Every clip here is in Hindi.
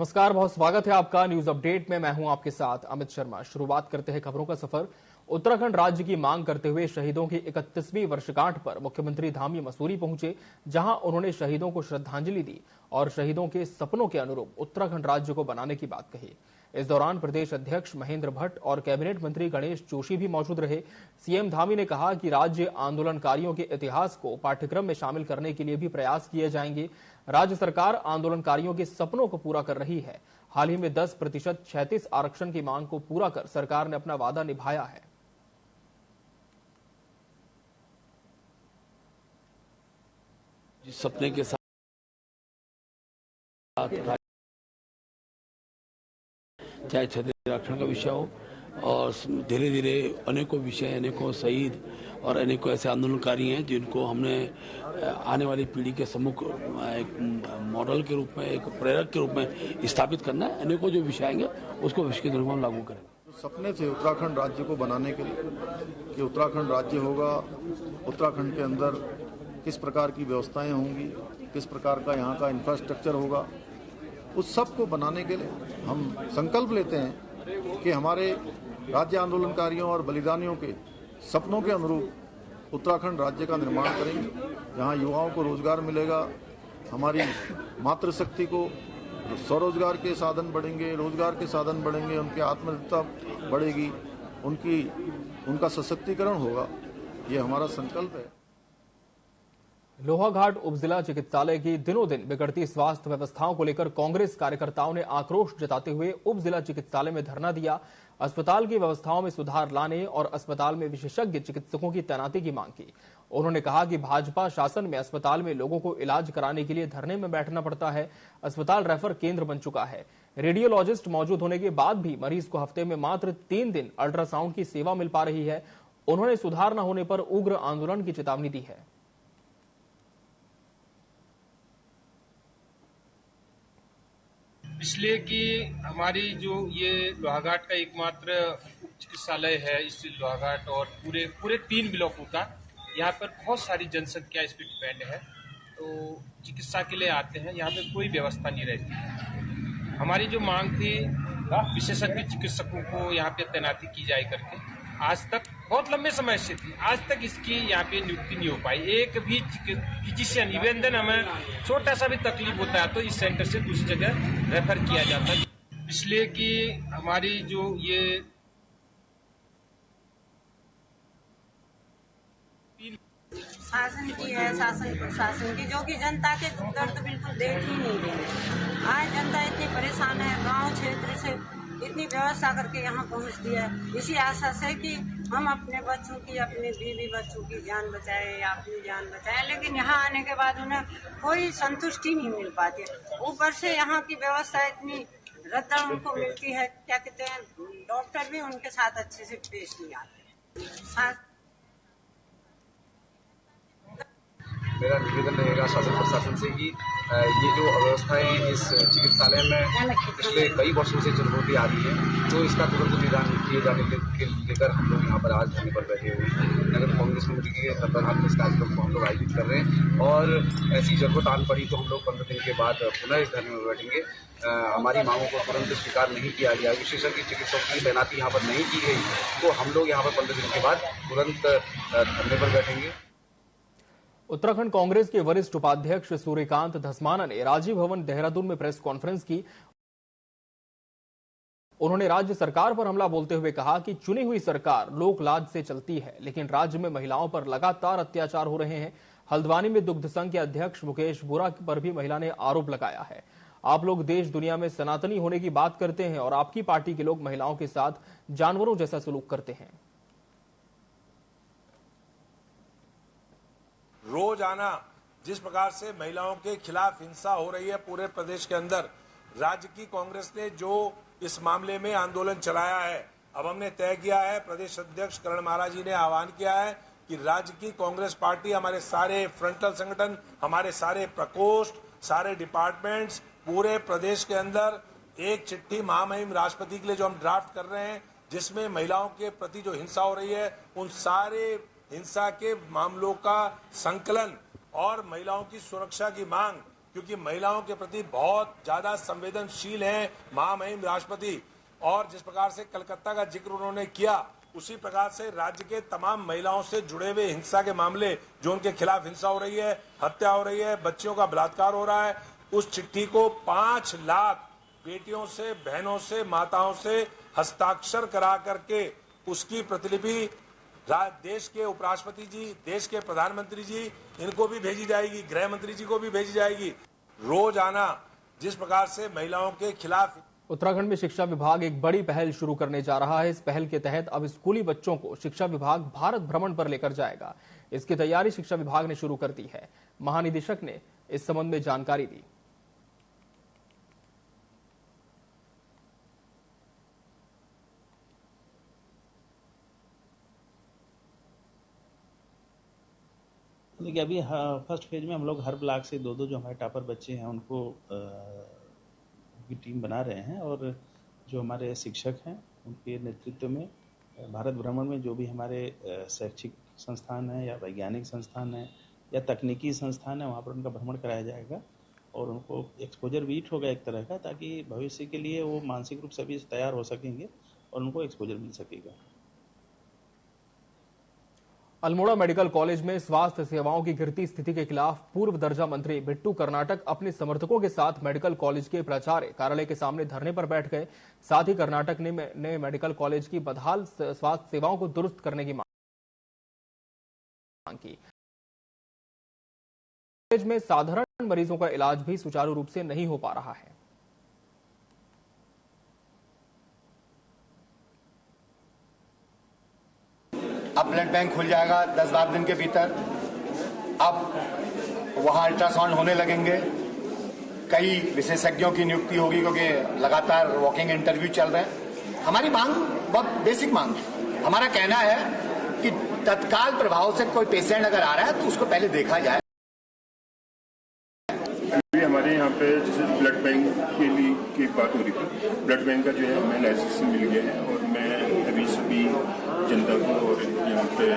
नमस्कार, बहुत स्वागत है आपका न्यूज अपडेट में। मैं हूं आपके साथ अमित शर्मा। शुरुआत करते हैं खबरों का सफर। उत्तराखंड राज्य की मांग करते हुए शहीदों की 31वीं वर्षगांठ पर मुख्यमंत्री धामी मसूरी पहुंचे, जहां उन्होंने शहीदों को श्रद्धांजलि दी और शहीदों के सपनों के अनुरूप उत्तराखंड राज्य को बनाने की बात कही। इस दौरान प्रदेश अध्यक्ष महेंद्र भट्ट और कैबिनेट मंत्री गणेश जोशी भी मौजूद रहे। सीएम धामी ने कहा कि राज्य आंदोलनकारियों के इतिहास को पाठ्यक्रम में शामिल करने के लिए भी प्रयास किए जाएंगे। राज्य सरकार आंदोलनकारियों के सपनों को पूरा कर रही है। हाल ही में 10% क्षैतिज आरक्षण की मांग को पूरा कर सरकार ने अपना वादा निभाया है। जिस सपने के साथ चाहे क्षैतिज आरक्षण का विषय हो और धीरे धीरे अनेकों विषय, अनेकों शहीद और अनेकों ऐसे आंदोलनकारी हैं जिनको हमने आने वाली पीढ़ी के सम्मुख एक मॉडल के रूप में, एक प्रेरक के रूप में स्थापित करना है। अनेकों जो विषय आएंगे उसको विश्व के दृष्टिकोण लागू करेंगे। सपने थे उत्तराखंड राज्य को बनाने के लिए कि उत्तराखंड राज्य होगा, उत्तराखंड के अंदर किस प्रकार की व्यवस्थाएं होंगी, किस प्रकार का यहाँ का इंफ्रास्ट्रक्चर होगा, उस सब को बनाने के लिए हम संकल्प लेते हैं कि हमारे राज्य आंदोलनकारियों और बलिदानियों के सपनों के अनुरूप उत्तराखंड राज्य का निर्माण करेंगे, जहाँ युवाओं को रोजगार मिलेगा, हमारी मातृशक्ति को स्वरोजगार के साधन बढ़ेंगे, रोजगार के साधन बढ़ेंगे, उनकी आत्मनिर्भरता बढ़ेगी, उनका सशक्तिकरण होगा। ये हमारा संकल्प है। लोहाघाट उपजिला चिकित्सालय की दिनों दिन बिगड़ती स्वास्थ्य व्यवस्थाओं को लेकर कांग्रेस कार्यकर्ताओं ने आक्रोश जताते हुए उपजिला चिकित्सालय में धरना दिया। अस्पताल की व्यवस्थाओं में सुधार लाने और अस्पताल में विशेषज्ञ चिकित्सकों की तैनाती की मांग की। उन्होंने कहा कि भाजपा शासन में अस्पताल में लोगों को इलाज कराने के लिए धरने में बैठना पड़ता है। अस्पताल रेफर केंद्र बन चुका है। रेडियोलॉजिस्ट मौजूद होने के बाद भी मरीज को हफ्ते में मात्र 3 दिन अल्ट्रासाउंड की सेवा मिल पा रही है। उन्होंने सुधार न होने पर उग्र आंदोलन की चेतावनी दी है। इसलिए कि हमारी जो ये लोहाघाट का एकमात्र चिकित्सालय है, इस लोहाघाट और पूरे 3 ब्लॉकों का यहाँ पर बहुत सारी जनसंख्या इस पर डिपेंड है। तो चिकित्सा के लिए आते हैं, यहाँ पे कोई व्यवस्था नहीं रहती। हमारी जो मांग थी विशेषज्ञ चिकित्सकों को यहाँ पे तैनाती की जाए करके, आज तक बहुत लंबे समय से थी, आज तक इसकी यहाँ पे नियुक्ति नहीं हो पाई। एक भी फिजिशियन इवन हमें छोटा सा भी तकलीफ होता है तो इस सेंटर से दूसरी जगह रेफर किया जाता है। इसलिए कि हमारी जो ये शासन की है, शासन प्रशासन की, जो कि जनता के दर्द बिल्कुल देख ही नहीं रही। आज जनता इतनी परेशान है, गांव क्षेत्र से इतनी व्यवस्था करके यहाँ पहुँचती है इसी आशा से कि हम अपने बच्चों की, अपने बीवी बच्चों की जान बचाए या अपनी जान बचाए, लेकिन यहाँ आने के बाद उन्हें कोई संतुष्टि नहीं मिल पाती। ऊपर से यहाँ की व्यवस्था इतनी रद्दा उनको मिलती है, क्या कहते हैं, डॉक्टर भी उनके साथ अच्छे से पेश नहीं आते। मेरा निवेदन रहेगा शासन प्रशासन से कि ये जो अव्यवस्थाएं इस चिकित्सालय में पिछले कई वर्षों से चल होती आ रही है, तो इसका तुरंत निदान किए जाने के लेकर हम लोग यहाँ पर आज धरने पर बैठे हुए हैं। नगर कांग्रेस कमेटी के तत्वाधान में इस कार्यक्रम को हम लोग आयोजित कर रहे हैं और ऐसी जरूरत आन पड़ी तो हम लोग 15 दिन के बाद पुनः इस धरने में बैठेंगे। हमारी मांगों को तुरंत स्वीकार नहीं किया गया, विशेषज्ञ चिकित्सकों की तैनाती यहाँ पर नहीं की गई, तो हम लोग यहाँ पर 15 दिन के बाद तुरंत धरने पर बैठेंगे। उत्तराखंड कांग्रेस के वरिष्ठ उपाध्यक्ष सूर्यकांत धस्माना ने राजीव भवन देहरादून में प्रेस कॉन्फ्रेंस की। उन्होंने राज्य सरकार पर हमला बोलते हुए कहा कि चुनी हुई सरकार लोक लाज से चलती है, लेकिन राज्य में महिलाओं पर लगातार अत्याचार हो रहे हैं। हल्द्वानी में दुग्ध संघ के अध्यक्ष मुकेश बोरा पर भी महिला ने आरोप लगाया है। आप लोग देश दुनिया में सनातनी होने की बात करते हैं और आपकी पार्टी के लोग महिलाओं के साथ जानवरों जैसा सलूक करते हैं। रोजाना जिस प्रकार से महिलाओं के खिलाफ हिंसा हो रही है पूरे प्रदेश के अंदर, राज्य की कांग्रेस ने जो इस मामले में आंदोलन चलाया है, अब हमने तय किया है, प्रदेश अध्यक्ष करण महाराज जी ने आह्वान किया है कि राज्य की कांग्रेस पार्टी, हमारे सारे फ्रंटल संगठन, हमारे सारे प्रकोष्ठ, सारे डिपार्टमेंट्स पूरे प्रदेश के अंदर एक चिट्ठी महामहिम राष्ट्रपति के लिए जो हम ड्राफ्ट कर रहे हैं, जिसमें महिलाओं के प्रति जो हिंसा हो रही है उन सारे हिंसा के मामलों का संकलन और महिलाओं की सुरक्षा की मांग क्योंकि महिलाओं के प्रति बहुत ज्यादा संवेदनशील हैं महामहिम राष्ट्रपति। और जिस प्रकार से कलकत्ता का जिक्र उन्होंने किया, उसी प्रकार से राज्य के तमाम महिलाओं से जुड़े हुए हिंसा के मामले, जो उनके खिलाफ हिंसा हो रही है, हत्या हो रही है, बच्चियों का बलात्कार हो रहा है, उस चिट्ठी को 5 लाख बेटियों से, बहनों से, माताओं से हस्ताक्षर करा करके उसकी प्रतिलिपि देश के उपराष्ट्रपति जी, देश के प्रधानमंत्री जी, इनको भी भेजी जाएगी, गृह मंत्री जी को भी भेजी जाएगी। रोजाना जिस प्रकार से महिलाओं के खिलाफ उत्तराखंड में शिक्षा विभाग एक बड़ी पहल शुरू करने जा रहा है। इस पहल के तहत अब स्कूली बच्चों को शिक्षा विभाग भारत भ्रमण पर लेकर जाएगा। इसकी तैयारी शिक्षा विभाग ने शुरू कर दी है। महानिदेशक ने इस संबंध में जानकारी दी। देखिए, अभी फर्स्ट फेज में हम लोग हर ब्लॉक से 2-2 जो हमारे टॉपर बच्चे हैं उनको की टीम बना रहे हैं, और जो हमारे शिक्षक हैं उनके नेतृत्व में भारत भ्रमण में जो भी हमारे शैक्षिक संस्थान हैं या वैज्ञानिक संस्थान हैं या तकनीकी संस्थान है, वहाँ पर उनका भ्रमण कराया जाएगा और उनको एक्सपोजर वीट होगा एक तरह का, ताकि भविष्य के लिए वो मानसिक रूप से भी तैयार हो सकेंगे और उनको एक्सपोजर मिल सकेगा। अल्मोड़ा मेडिकल कॉलेज में स्वास्थ्य सेवाओं की गिरती स्थिति के खिलाफ पूर्व दर्जा मंत्री बिट्टू कर्नाटक अपने समर्थकों के साथ मेडिकल कॉलेज के प्राचार्य कार्यालय के सामने धरने पर बैठ गए। साथ ही कर्नाटक ने मेडिकल कॉलेज की बदहाल स्वास्थ्य सेवाओं को दुरुस्त करने की मांग की। कॉलेज में साधारण मरीजों का इलाज भी सुचारू रूप से नहीं हो पा रहा है। अब ब्लड बैंक खुल जाएगा 10-12 दिन के भीतर। अब वहां अल्ट्रासाउंड होने लगेंगे। कई विशेषज्ञों की नियुक्ति होगी, क्योंकि लगातार वॉकिंग इंटरव्यू चल रहे हैं। हमारी मांग बहुत बेसिक मांग है। हमारा कहना है कि तत्काल प्रभाव से कोई पेशेंट अगर आ रहा है तो उसको पहले देखा जाए। अभी हमारे यहाँ पे जैसे ब्लड बैंक के लिए की बात हो रही थी, ब्लड बैंक का जो है हमें लाइसेंस मिल गया है, और मैं अभी सभी जनता को और यहाँ पे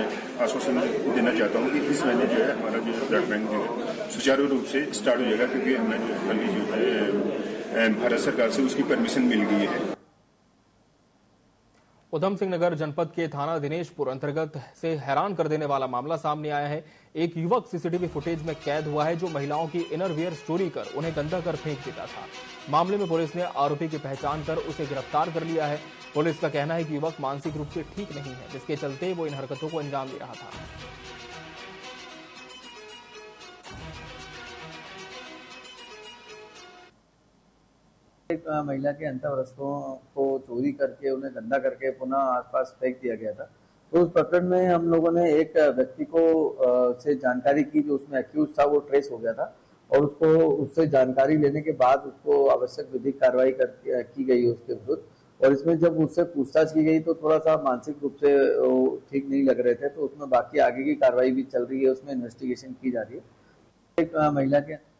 आश्वासन देना चाहता हूँ कि इस महीने जो है हमारा जो है ब्लड बैंक जो है सुचारू रूप से स्टार्ट हो जाएगा, क्योंकि हमें जो अभी जो है भारत सरकार से उसकी परमिशन मिल गई है। उधम सिंह नगर जनपद के थाना दिनेशपुर अंतर्गत से हैरान कर देने वाला मामला सामने आया है। एक युवक सीसीटीवी फुटेज में कैद हुआ है, जो महिलाओं की इनरवियर चोरी कर उन्हें गंदा कर फेंक देता था। मामले में पुलिस ने आरोपी की पहचान कर उसे गिरफ्तार कर लिया है। पुलिस का कहना है कि युवक मानसिक रूप से ठीक नहीं है, जिसके चलते वो इन हरकतों को अंजाम दे रहा था। एक महिला के अंतःवस्त्रों को चोरी करके उन्हें गंदा करके पुनः आसपास फेंक दिया गया था। तो उस प्रकरण में हम लोगों ने एक व्यक्ति को से जानकारी की, जो उसमें एक्यूज था, वो ट्रेस हो गया था, और उसको उससे जानकारी लेने के बाद उसको आवश्यक विधिक कार्रवाई की गई उसके विरुद्ध। और इसमें जब उससे पूछताछ की गई तो थोड़ा सा मानसिक रूप से ठीक नहीं लग रहे थे, तो उसमें बाकी आगे की कार्रवाई भी चल रही है, उसमें इन्वेस्टिगेशन की जा रही है। एक महिला के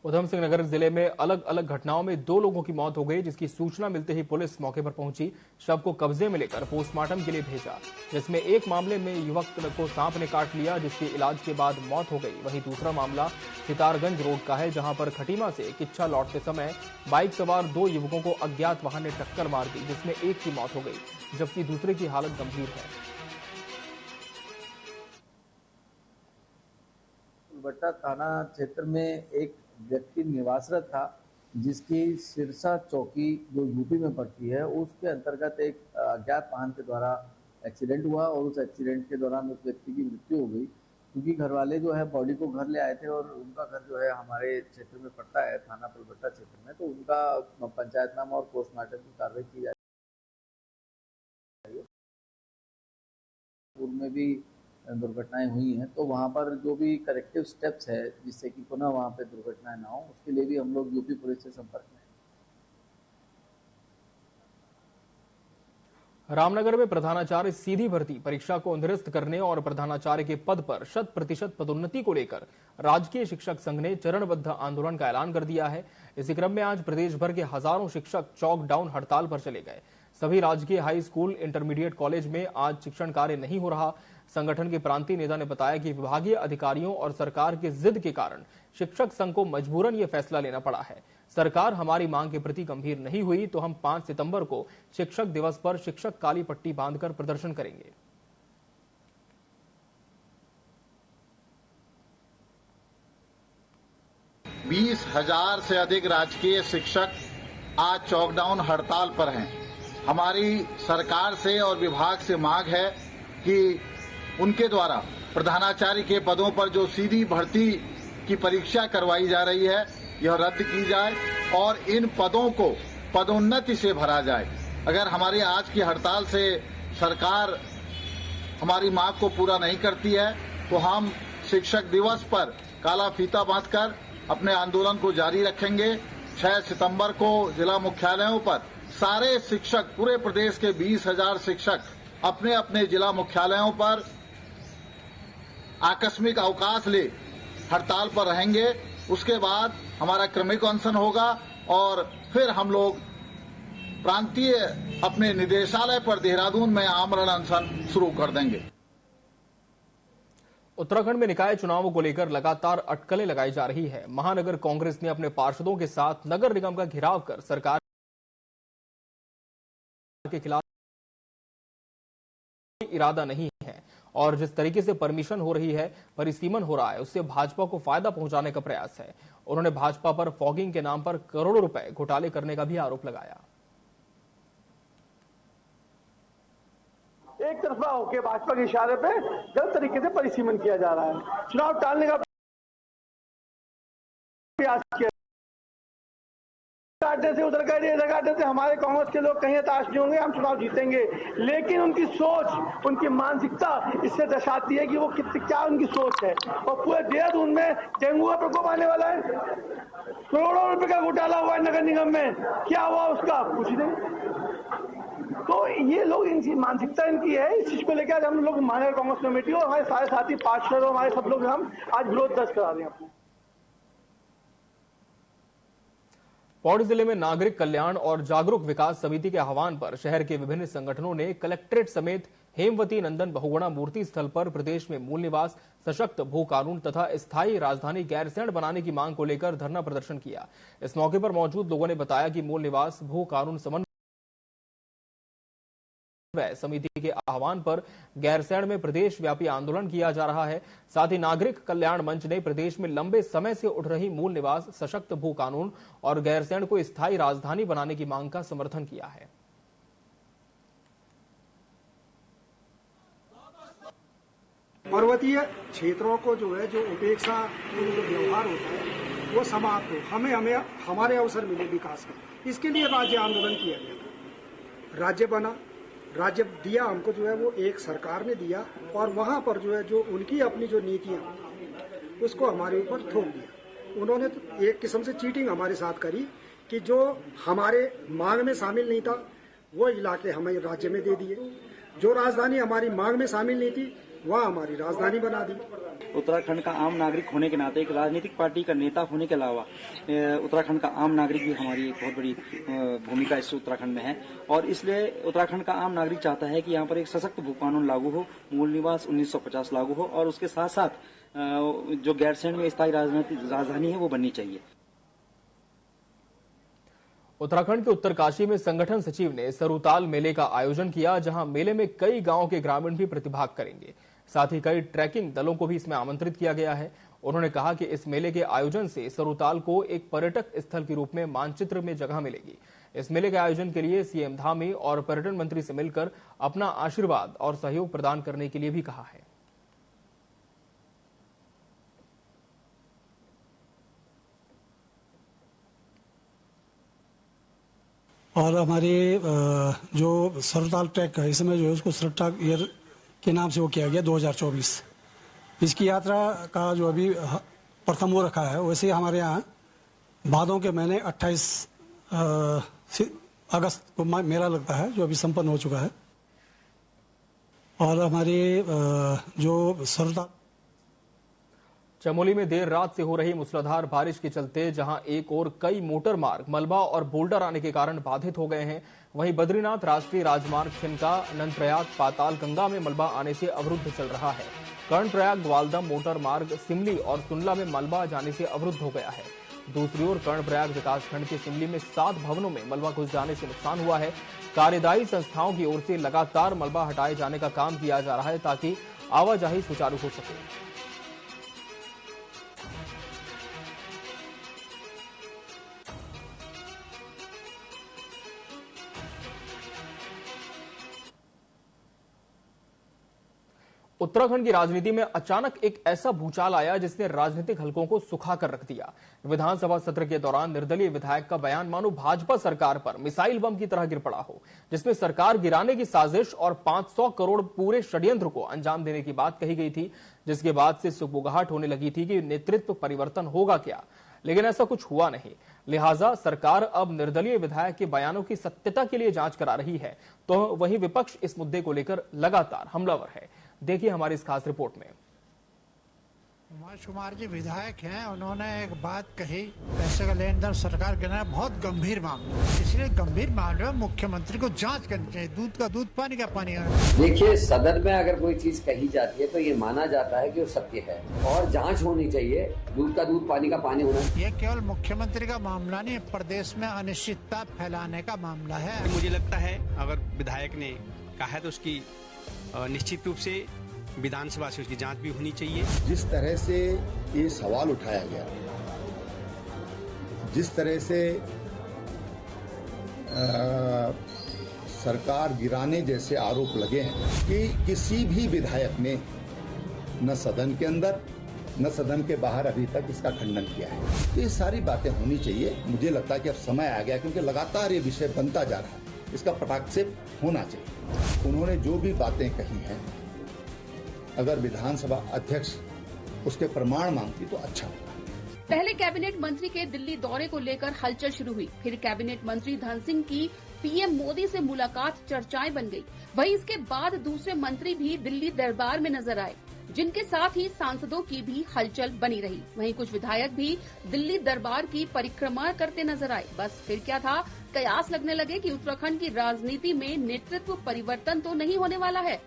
उधम सिंह नगर जिले में अलग अलग घटनाओं में 2 लोगों की मौत हो गई, जिसकी सूचना मिलते ही पुलिस मौके पर पहुंची। शव को कब्जे में लेकर पोस्टमार्टम के लिए भेजा, जिसमें एक मामले में युवक को सांप ने काट लिया, जिसके इलाज के बाद मौत हो गई। वहीं दूसरा मामला सितारगंज रोड का है, जहां पर खटीमा से किच्छा लौटते समय बाइक सवार 2 युवकों को अज्ञात वाहन ने टक्कर मार दी, जिसमें एक की मौत हो गई, जबकि दूसरे की हालत गंभीर है। फुलबट्टा थाना क्षेत्र में एक व्यक्ति निवासरत था, जिसकी सिरसा चौकी जो यूपी में पड़ती है, उसके अंतर्गत एक अज्ञात वाहन के द्वारा एक्सीडेंट हुआ, और उस एक्सीडेंट के दौरान उस व्यक्ति की मृत्यु हो गई। क्योंकि घर वाले जो है बॉडी को घर ले आए थे, और उनका घर जो है हमारे क्षेत्र में पड़ता है, थाना फुलबट्टा क्षेत्र में, तो उनका पंचायतनामा और पोस्टमार्टम की कार्रवाई की जाए। पूर्व में भी दुर्घटनाएं हुई हैं, तो वहाँ पर जो भी करेक्टिव स्टेप्स है, जिससे कि पुनः वहाँ पे दुर्घटनाएं ना हो, उसके लिए भी हम लोग यूपी पुलिस से संपर्क में हैं। रामनगर में प्रधानाचार्य सीधी भर्ती परीक्षा को निरस्त करने और प्रधानाचार्य के पद पर 100% पदोन्नति को लेकर राजकीय शिक्षक संघ ने चरणबद्ध आंदोलन का ऐलान कर दिया है। इसी क्रम में आज प्रदेश भर के हजारों शिक्षक चौक डाउन हड़ताल पर चले गए। सभी राजकीय हाई स्कूल, इंटरमीडिएट कॉलेज में आज शिक्षण कार्य नहीं हो रहा। संगठन के प्रांतीय नेता ने बताया कि विभागीय अधिकारियों और सरकार की जिद के कारण शिक्षक संघ को मजबूरन ये फैसला लेना पड़ा है। सरकार हमारी मांग के प्रति गंभीर नहीं हुई तो हम 5 सितंबर को शिक्षक दिवस पर शिक्षक काली पट्टी बांधकर प्रदर्शन करेंगे। बीस 20,000 से अधिक राजकीय शिक्षक आज चौकडाउन हड़ताल पर हैं। हमारी सरकार से और विभाग से मांग है कि उनके द्वारा प्रधानाचार्य के पदों पर जो सीधी भर्ती की परीक्षा करवाई जा रही है यह रद्द की जाए और इन पदों को पदोन्नति से भरा जाए। अगर हमारी आज की हड़ताल से सरकार हमारी मांग को पूरा नहीं करती है तो हम शिक्षक दिवस पर काला फीता बांधकर अपने आंदोलन को जारी रखेंगे। 6 सितंबर को जिला मुख्यालयों पर सारे शिक्षक, पूरे प्रदेश के 20,000 शिक्षक अपने अपने जिला मुख्यालयों पर आकस्मिक अवकाश ले हड़ताल पर रहेंगे। उसके बाद हमारा क्रमिक अनशन होगा और फिर हम लोग प्रांतीय अपने निदेशालय पर देहरादून में आमरण अनशन शुरू कर देंगे। उत्तराखंड में निकाय चुनावों को लेकर लगातार अटकलें लगाई जा रही है। महानगर कांग्रेस ने अपने पार्षदों के साथ नगर निगम का घेराव कर सरकार के खिलाफ इरादा नहीं है और जिस तरीके से परमिशन हो रही है, परिसीमन हो रहा है, उससे भाजपा को फायदा पहुंचाने का प्रयास है। उन्होंने भाजपा पर फॉगिंग के नाम पर करोड़ों रुपए घोटाले करने का भी आरोप लगाया। एक तरफा होकर भाजपा के इशारे पे गलत तरीके से परिसीमन किया जा रहा है, चुनाव टालने का प्रयास किया। काटने से उधर काटे, इधर काटने से हमारे कांग्रेस के लोग कहीं हताश नहीं होंगे, हम चुनाव जीतेंगे। लेकिन उनकी सोच, उनकी मानसिकता इससे दर्शाती है कि वो क्या उनकी सोच है। और पूरे देहरादून में डेंगू का प्रकोप आने वाला है, करोड़ों रुपए का घोटाला हुआ है नगर निगम में, क्या हुआ उसका कुछ नहीं। तो ये लोग, इनकी मानसिकता इनकी है। इस चीज को लेकर आज हम लोग महानगर कांग्रेस कमेटी और हमारे सारे साथी पार्षद और हमारे सब लोग हम आज विरोध दर्ज करा रहे हैं अपने। पौड़ी जिले में नागरिक कल्याण और जागरूक विकास समिति के आह्वान पर शहर के विभिन्न संगठनों ने कलेक्ट्रेट समेत हेमवती नंदन बहुगुणा मूर्ति स्थल पर प्रदेश में मूल निवास, सशक्त भू कानून तथा स्थायी राजधानी गैरसैंण बनाने की मांग को लेकर धरना प्रदर्शन किया। इस मौके पर मौजूद लोगों ने बताया कि मूल निवास भू कानून समन्वय समिति के आह्वान पर गैरसैंण में प्रदेश व्यापी आंदोलन किया जा रहा है। साथ ही नागरिक कल्याण मंच ने प्रदेश में लंबे समय से उठ रही मूल निवास, सशक्त भू कानून और गैरसैंण को स्थायी राजधानी बनाने की मांग का समर्थन किया है। पर्वतीय क्षेत्रों को जो है, जो उपेक्षा जो व्यवहार होता है वो समाप्त हो, हमें हमारे अवसर मिले विकास का। इसके लिए राज्य आंदोलन किया गया। राज्य बना, राज्य दिया हमको जो है वो एक सरकार ने दिया और वहां पर जो है जो उनकी अपनी जो नीतियां उसको हमारे ऊपर थोप दिया। उन्होंने तो एक किस्म से चीटिंग हमारे साथ करी कि जो हमारे मांग में शामिल नहीं था वो इलाके हमें राज्य में दे दिए, जो राजधानी हमारी मांग में शामिल नहीं थी वहाँ हमारी राजधानी बना दी। उत्तराखंड का आम नागरिक होने के नाते, एक राजनीतिक पार्टी का नेता होने के अलावा उत्तराखंड का आम नागरिक भी हमारी एक बहुत बड़ी भूमिका इस उत्तराखंड में है और इसलिए उत्तराखंड का आम नागरिक चाहता है कि यहाँ पर एक सशक्त भू कानून लागू हो, मूल निवास 1950 लागू हो और उसके साथ साथ जो गैरसैंण में स्थायी राजधानी है वो बननी चाहिए। उत्तराखंड के उत्तरकाशी में संगठन सचिव ने सरुताल मेले का आयोजन किया, जहां मेले में कई गांवों के ग्रामीण भी प्रतिभाग करेंगे। साथ ही कई ट्रैकिंग दलों को भी इसमें आमंत्रित किया गया है। उन्होंने कहा कि इस मेले के आयोजन से सरुताल को एक पर्यटक स्थल के रूप में मानचित्र में जगह मिलेगी। इस मेले के आयोजन के लिए सीएम धामी और पर्यटन मंत्री से मिलकर अपना आशीर्वाद और सहयोग प्रदान करने के लिए भी कहा है। और हमारे जो सरुताल ट्रैक है, इसमें जो है उसको सरट्रैक ईयर के नाम से वो किया गया 2024। इसकी यात्रा का जो अभी प्रथम वो रखा है, वैसे हमारे यहाँ भादों के महीने 28 अगस्त को मेला लगता है जो अभी संपन्न हो चुका है। और हमारे जो सरुताल चमोली में देर रात से हो रही मूसलाधार बारिश के चलते जहां एक और कई मोटर मार्ग मलबा और बोल्डर आने के कारण बाधित हो गए हैं, वहीं बद्रीनाथ राष्ट्रीय राजमार्ग छिनका नंदप्रयाग पाताल गंगा में मलबा आने से अवरुद्ध चल रहा है। कर्णप्रयाग ग्वालदम मोटर मार्ग सिमली और सुनला में मलबा जाने से अवरुद्ध हो गया है। दूसरी ओर कर्णप्रयाग विकासखंड के सिमली में 7 भवनों में मलबा घुस जाने से नुकसान हुआ है। कार्यदायी संस्थाओं की ओर से लगातार मलबा हटाए जाने का काम किया जा रहा है ताकि आवाजाही सुचारू हो सके। उत्तराखंड की राजनीति में अचानक एक ऐसा भूचाल आया जिसने राजनीतिक हलकों को सुखा कर रख दिया। विधानसभा सत्र के दौरान निर्दलीय विधायक का बयान मानो भाजपा सरकार पर मिसाइल बम की तरह गिर पड़ा हो, जिसमें सरकार गिराने की साजिश और 500 करोड़ पूरे षड्यंत्र को अंजाम देने की बात कही गई थी, जिसके बाद से सुगबुगाहट होने लगी थी कि नेतृत्व परिवर्तन होगा क्या, लेकिन ऐसा कुछ हुआ नहीं। लिहाजा सरकार अब निर्दलीय विधायक के बयानों की सत्यता के लिए जांच करा रही है, तो वहीं विपक्ष इस मुद्दे को लेकर लगातार हमलावर है। देखिए हमारी इस खास रिपोर्ट में। उमेश कुमार जी विधायक हैं, उन्होंने एक बात कही, पैसे का लेन देन सरकार के ना बहुत गंभीर मामला, इसलिए गंभीर मामले में मुख्यमंत्री को जांच करनी चाहिए। दूध का दूध, पानी का पानी। देखिए, सदन में अगर कोई चीज कही जाती है तो ये माना जाता है कि वो सत्य है और जांच होनी चाहिए। दूध का दूध, पानी का पानी होना। ये केवल मुख्यमंत्री का मामला नहीं, प्रदेश में अनिश्चितता फैलाने का मामला है। मुझे लगता है अगर विधायक ने कहा है तो उसकी निश्चित रूप से विधानसभा से उसकी जांच भी होनी चाहिए। जिस तरह से ये सवाल उठाया गया, जिस तरह से सरकार गिराने जैसे आरोप लगे हैं कि किसी भी विधायक ने न सदन के अंदर न सदन के बाहर अभी तक इसका खंडन किया है, तो ये सारी बातें होनी चाहिए। मुझे लगता है कि अब समय आ गया, क्योंकि लगातार ये विषय बनता जा रहा है, इसका पटाक्षेप होना चाहिए। उन्होंने जो भी बातें कही हैं, अगर विधानसभा अध्यक्ष उसके प्रमाण मांगती तो अच्छा होगा। पहले कैबिनेट मंत्री के दिल्ली दौरे को लेकर हलचल शुरू हुई, फिर कैबिनेट मंत्री धन सिंह की पीएम मोदी से मुलाकात चर्चाएं बन गई। वहीं इसके बाद दूसरे मंत्री भी दिल्ली दरबार में नजर आए, जिनके साथ ही सांसदों की भी हलचल बनी रही। वहीं कुछ विधायक भी दिल्ली दरबार की परिक्रमा करते नजर आए। बस फिर क्या था, कयास लगने लगे कि उत्तराखंड की राजनीति में नेतृत्व परिवर्तन तो नहीं होने वाला है।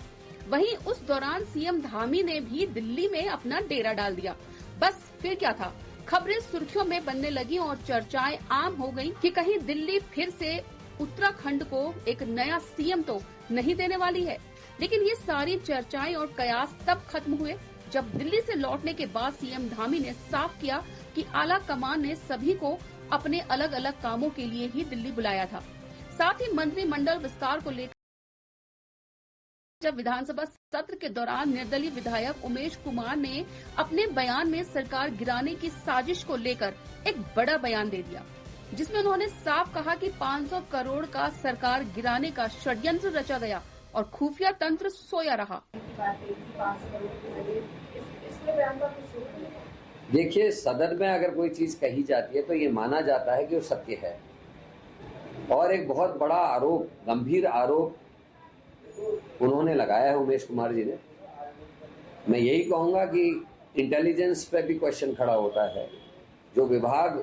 वहीं उस दौरान सीएम धामी ने भी दिल्ली में अपना डेरा डाल दिया। बस फिर क्या था, खबरें सुर्खियों में बनने लगी और चर्चाएं आम हो गईं कि कहीं दिल्ली फिर से उत्तराखंड को एक नया सीएम तो नहीं देने वाली है। लेकिन ये सारी चर्चाएं और कयास तब खत्म हुए जब दिल्ली से लौटने के बाद सीएम धामी ने साफ किया कि आला कमान ने सभी को अपने अलग अलग कामों के लिए ही दिल्ली बुलाया था। साथ ही मंत्रिमंडल विस्तार को लेकर जब विधानसभा सत्र के दौरान निर्दलीय विधायक उमेश कुमार ने अपने बयान में सरकार गिराने की साजिश को लेकर एक बड़ा बयान दे दिया, जिसमें उन्होंने साफ कहा कि 500 करोड़ का सरकार गिराने का षड्यंत्र रचा गया और खुफिया तंत्र सोया रहा। देखिए, सदन में अगर कोई चीज कही जाती है तो ये माना जाता है कि वो सत्य है और एक बहुत बड़ा आरोप, गंभीर आरोप उन्होंने लगाया है उमेश कुमार जी ने। मैं यही कहूंगा कि इंटेलिजेंस पे भी क्वेश्चन खड़ा होता है। जो विभाग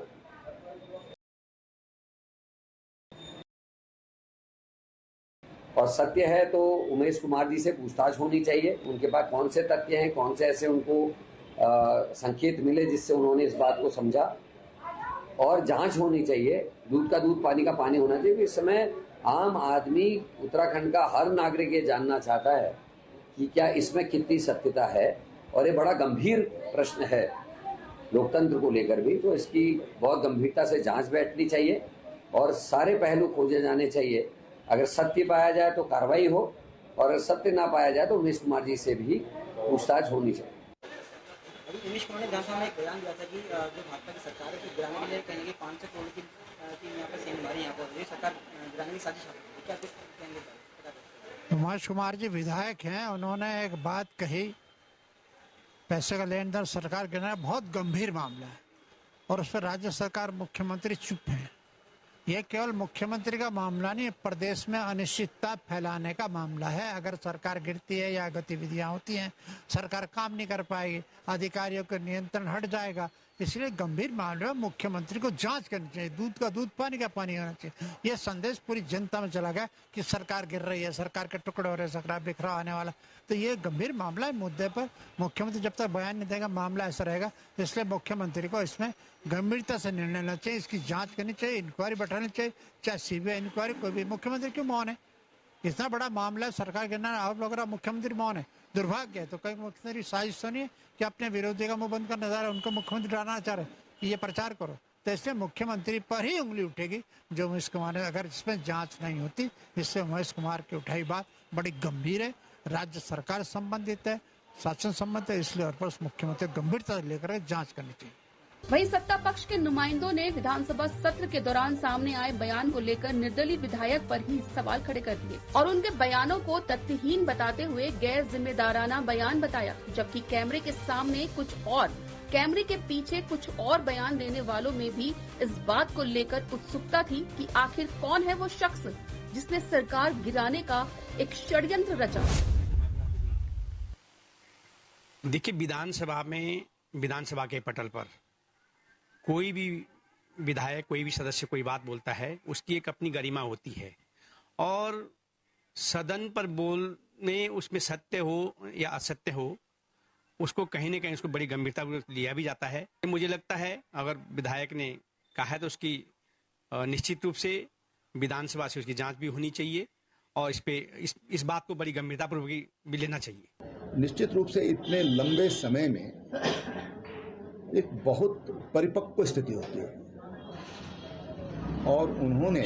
और सत्य है तो उमेश कुमार जी से पूछताछ होनी चाहिए। उनके पास कौन से तथ्य हैं, कौन से ऐसे उनको संकेत मिले जिससे उन्होंने इस बात को समझा, और जांच होनी चाहिए। दूध का दूध, पानी का पानी होना चाहिए। इस समय आम आदमी, उत्तराखंड का हर नागरिक ये जानना चाहता है कि क्या इसमें कितनी सत्यता है, और ये बड़ा गंभीर प्रश्न है लोकतंत्र को लेकर भी। तो इसकी बहुत गंभीरता से जांच बैठनी चाहिए और सारे पहलू खोजे जाने चाहिए। अगर सत्य पाया जाए तो कार्रवाई हो, और अगर सत्य ना पाया जाए तो उमेश कुमार जी से भी पूछताछ होनी चाहिए। उमेश कुमार ने विधानसभा में एक बयान दिया था कि जो भाजपा की सरकार है उसको गिराने के लिए कहेंगे 500 करोड़ की यहाँ पर सेना हमारी यहाँ पर सरकार गिराने की साजिश है, क्या कुछ कहेंगे? उमेश कुमार जी विधायक हैं, उन्होंने एक बात कही, पैसे का लेन देन सरकार गिराना बहुत गंभीर मामला है और उस पर राज्य सरकार, मुख्यमंत्री चुप है। ये केवल मुख्यमंत्री का मामला नहीं, प्रदेश में अनिश्चितता फैलाने का मामला है। अगर सरकार गिरती है या गतिविधियां होती हैं, सरकार काम नहीं कर पाएगी, अधिकारियों का नियंत्रण हट जाएगा। इसलिए गंभीर मामले में मुख्यमंत्री को जांच करनी चाहिए, दूध का दूध पानी का पानी होना चाहिए। ये संदेश पूरी जनता में चला गया कि सरकार गिर रही है, सरकार के टुकड़े हो रहे हैं, सरकार बिखरा आने वाला। तो ये गंभीर मामला है। मुद्दे पर मुख्यमंत्री जब तक बयान नहीं देगा मामला ऐसा रहेगा। इसलिए मुख्यमंत्री को इसमें गंभीरता से निर्णय लेना चाहिए, इसकी जांच करनी चाहिए, इंक्वायरी बैठानी चाहिए, चाहे सीबीआई इंक्वायरी कोई भी। मुख्यमंत्री क्यों मौन है? इतना बड़ा मामला है, सरकार गिरना, आप लोग मुख्यमंत्री मौन है। दुर्भाग्य है। तो कहीं मुख्यमंत्री साजिश तो नहीं है कि अपने विरोधी का मुंह बंद कर नजर है, उनको मुख्यमंत्री डालना चाह रहे कि ये प्रचार करो। तो इसलिए मुख्यमंत्री पर ही उंगली उठेगी जो उमेश कुमार ने, अगर इसमें जांच नहीं होती। इससे उमेश कुमार की उठाई बात बड़ी गंभीर है, राज्य सरकार संबंधित है, शासन संबंधित है। इसलिए और पर मुख्यमंत्री गंभीरता लेकर जांच करनी चाहिए। वहीं सत्ता पक्ष के नुमाइंदों ने विधानसभा सत्र के दौरान सामने आए बयान को लेकर निर्दलीय विधायक पर ही सवाल खड़े कर दिए और उनके बयानों को तथ्यहीन बताते हुए गैर जिम्मेदाराना बयान बताया, जबकि कैमरे के सामने कुछ और, कैमरे के पीछे कुछ और बयान देने वालों में भी इस बात को लेकर उत्सुकता थी कि आखिर कौन है वो शख्स जिसने सरकार गिराने का एक षड्यंत्र रचा। देखिए, विधानसभा के पटल पर कोई भी विधायक, कोई भी सदस्य कोई बात बोलता है, उसकी एक अपनी गरिमा होती है और सदन पर बोलने उसमें सत्य हो या असत्य हो, उसको कहीं न कहीं उसको बड़ी गंभीरता लिया भी जाता है। मुझे लगता है अगर विधायक ने कहा है तो उसकी निश्चित रूप से विधानसभा से उसकी जांच भी होनी चाहिए और इस बात को बड़ी गंभीरतापूर्वक भी लेना चाहिए। निश्चित रूप से इतने लंबे समय में एक बहुत परिपक्व स्थिति होती है और उन्होंने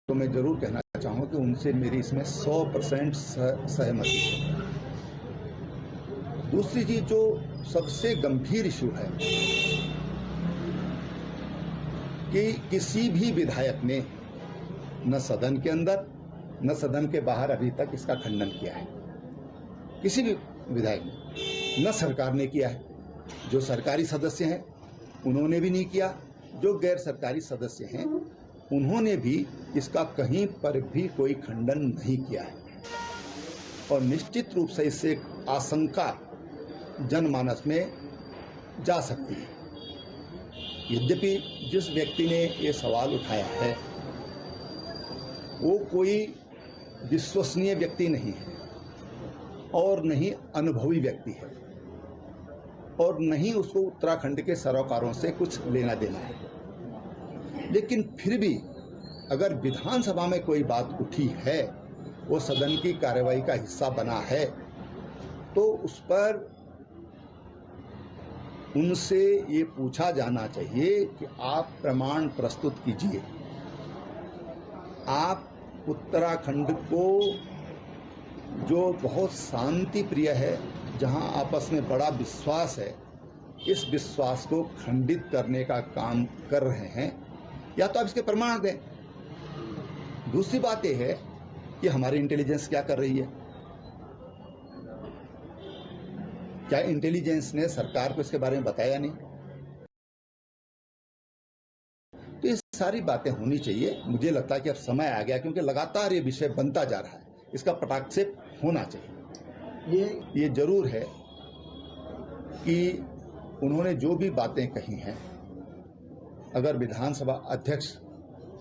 तो मैं जरूर कहना चाहूंगा कि उनसे मेरी इसमें 100% सहमति है। दूसरी चीज जो सबसे गंभीर इशू है कि किसी भी विधायक ने न सदन के अंदर न सदन के बाहर अभी तक इसका खंडन किया है। किसी भी विधायक ने, न सरकार ने किया है, जो सरकारी सदस्य हैं उन्होंने भी नहीं किया, जो गैर सरकारी सदस्य हैं उन्होंने भी इसका कहीं पर भी कोई खंडन नहीं किया है। और निश्चित रूप से इससे एक आशंका जनमानस में जा सकती है। यद्यपि जिस व्यक्ति ने ये सवाल उठाया है वो कोई विश्वसनीय व्यक्ति नहीं है और नहीं अनुभवी व्यक्ति है और नहीं उसको उत्तराखंड के सरोकारों से कुछ लेना देना है। लेकिन फिर भी अगर विधानसभा में कोई बात उठी है, वो सदन की कार्यवाही का हिस्सा बना है, तो उस पर उनसे ये पूछा जाना चाहिए कि आप प्रमाण प्रस्तुत कीजिए। आप उत्तराखंड को जो बहुत शांति प्रिय है, जहां आपस में बड़ा विश्वास है, इस विश्वास को खंडित करने का काम कर रहे हैं, या तो आप इसके प्रमाण दें। दूसरी बात यह है कि हमारी इंटेलिजेंस क्या कर रही है। क्या इंटेलिजेंस ने सरकार को इसके बारे में बताया नहीं? तो ये सारी बातें होनी चाहिए। मुझे लगता है कि अब समय आ गया, क्योंकि लगातार ये विषय बनता जा रहा है, इसका पटाक्षेप होना चाहिए। ये जरूर है कि उन्होंने जो भी बातें कही हैं, अगर विधानसभा अध्यक्ष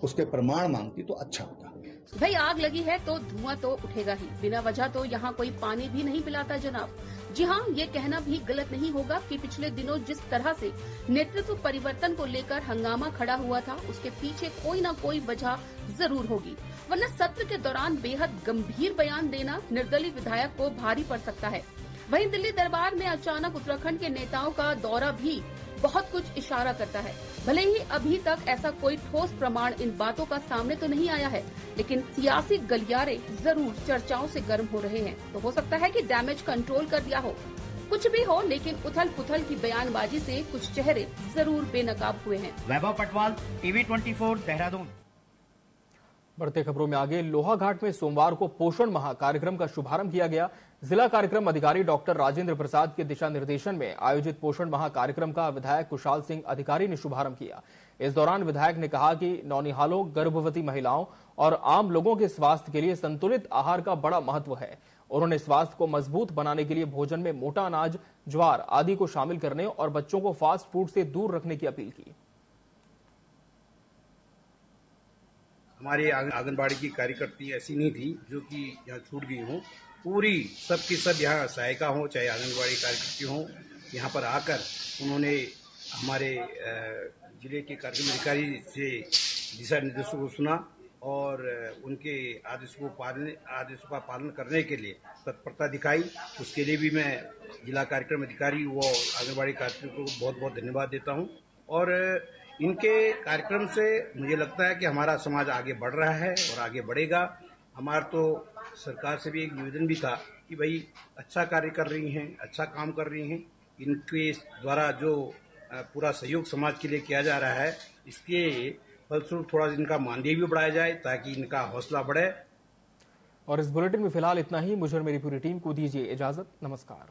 उसके प्रमाण मांगती तो अच्छा होता। भाई आग लगी है तो धुआं तो उठेगा ही, बिना वजह तो यहाँ कोई पानी भी नहीं पिलाता जनाब। जी हाँ, ये कहना भी गलत नहीं होगा कि पिछले दिनों जिस तरह से नेतृत्व परिवर्तन को लेकर हंगामा खड़ा हुआ था, उसके पीछे कोई न कोई वजह जरूर होगी, वरना सत्र के दौरान बेहद गंभीर बयान देना निर्दलीय विधायक को भारी पड़ सकता है। वहीं दिल्ली दरबार में अचानक उत्तराखंड के नेताओं का दौरा भी बहुत कुछ इशारा करता है। भले ही अभी तक ऐसा कोई ठोस प्रमाण इन बातों का सामने तो नहीं आया है, लेकिन सियासी गलियारे जरूर चर्चाओं से गर्म हो रहे हैं। तो हो सकता है कि डैमेज कंट्रोल कर दिया हो। कुछ भी हो, लेकिन उथल पुथल की बयानबाजी से कुछ चेहरे जरूर बेनकाब हुए हैं। वैभव पटवाल, TV 24 देहरादून। बढ़ते खबरों में आगे, लोहाघाट में सोमवार को पोषण माह कार्यक्रम का शुभारंभ किया गया। जिला कार्यक्रम अधिकारी डॉक्टर राजेंद्र प्रसाद के दिशा निर्देशन में आयोजित पोषण माह कार्यक्रम का विधायक कुशाल सिंह अधिकारी ने शुभारंभ किया। इस दौरान विधायक ने कहा कि नौनिहालों, गर्भवती महिलाओं और आम लोगों के स्वास्थ्य के लिए संतुलित आहार का बड़ा महत्व है। उन्होंने स्वास्थ्य को मजबूत बनाने के लिए भोजन में मोटा अनाज, ज्वार आदि को शामिल करने और बच्चों को फास्ट फूड से दूर रखने की अपील की। हमारे आंगनबाड़ी की कार्यकर्ती ऐसी नहीं थी जो कि यहाँ छूट गई हो। पूरी सब की सब यहाँ सहायिका हो, चाहे आंगनबाड़ी कार्यकर्ती हो, यहाँ पर आकर उन्होंने हमारे जिले के कार्यक्रम अधिकारी से दिशा निर्देशों को सुना और उनके आदेशों का पालन करने के लिए तत्परता दिखाई। उसके लिए भी मैं जिला कार्यक्रम अधिकारी व आंगनबाड़ी कार्यकर्तियों को बहुत बहुत धन्यवाद देता हूँ। और इनके कार्यक्रम से मुझे लगता है कि हमारा समाज आगे बढ़ रहा है और आगे बढ़ेगा। हमारा तो सरकार से भी एक निवेदन भी था कि भाई अच्छा कार्य कर रही हैं, अच्छा काम कर रही हैं, इनके द्वारा जो पूरा सहयोग समाज के लिए किया जा रहा है, इसके फलस्वरूप थोड़ा इनका मानदेय भी बढ़ाया जाए ताकि इनका हौसला बढ़े। और इस बुलेटिन में फिलहाल इतना ही। मुझे और मेरी पूरी टीम को दीजिए इजाजत। नमस्कार।